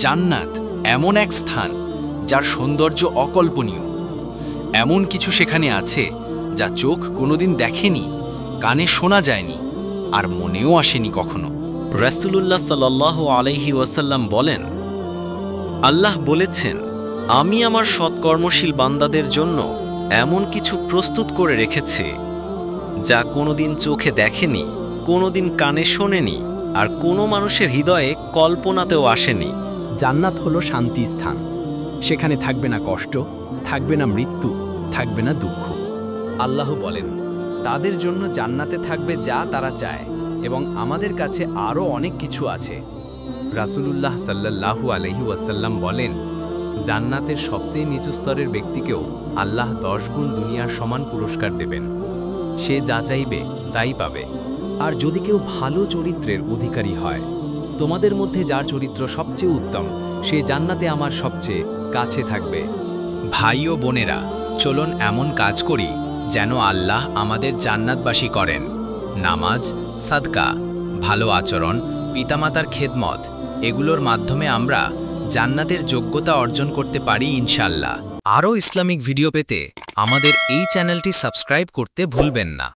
জান্নাত এমন এক স্থান যার সৌন্দর্য অকল্পনীয়। এমন কিছু সেখানে আছে যা চোখ কোনোদিন দেখেনি, কানে শোনা যায়নি, আর মনেও আসেনি কখনো। রাসূলুল্লাহ সাল্লাল্লাহু আলাইহি ওয়াসাল্লাম বলেন, আল্লাহ বলেছেন, আমি আমার সৎকর্মশীল বান্দাদের জন্য এমন কিছু প্রস্তুত করে রেখেছি যা কোনোদিন চোখে দেখেনি, কোনোদিন কানে শোনেনি, আর কোনো মানুষের হৃদয়ে কল্পনাতেও আসেনি। জান্নাত হলো শান্তি স্থান। সেখানে থাকবে না কষ্ট, থাকবে না মৃত্যু, থাকবে না দুঃখ। আল্লাহ বলেন, তাদের জন্য জান্নাতে থাকবে যা তারা চায়, এবং আমাদের কাছে আরও অনেক কিছু আছে। রাসূলুল্লাহ সাল্লাল্লাহু আলাইহি ওয়াসাল্লাম বলেন, জান্নাতের সবচেয়ে নিচু স্তরের ব্যক্তিকেও আল্লাহ 10 গুণ দুনিয়ার সমান পুরস্কার দেবেন। সে যা চাইবে তাই পাবে। আর যদি কেউ ভালো চরিত্রের অধিকারী হয়, তোমাদের মধ্যে যার চরিত্র সবচেয়ে উত্তম, সে জান্নাতে আমার সবচেয়ে কাছে থাকবে। ভাই ও বোনেরা, চলুন এমন কাজ করি যেন আল্লাহ আমাদের জান্নাতবাসী করেন। নামাজ, সাদকা, ভালো আচরণ, পিতামাতার খেদমত, এগুলোর মাধ্যমে আমরা জান্নাতের যোগ্যতা অর্জন করতে পারি ইনশাআল্লাহ। আরও ইসলামিক ভিডিও পেতে আমাদের এই চ্যানেলটি সাবস্ক্রাইব করতে ভুলবেন না।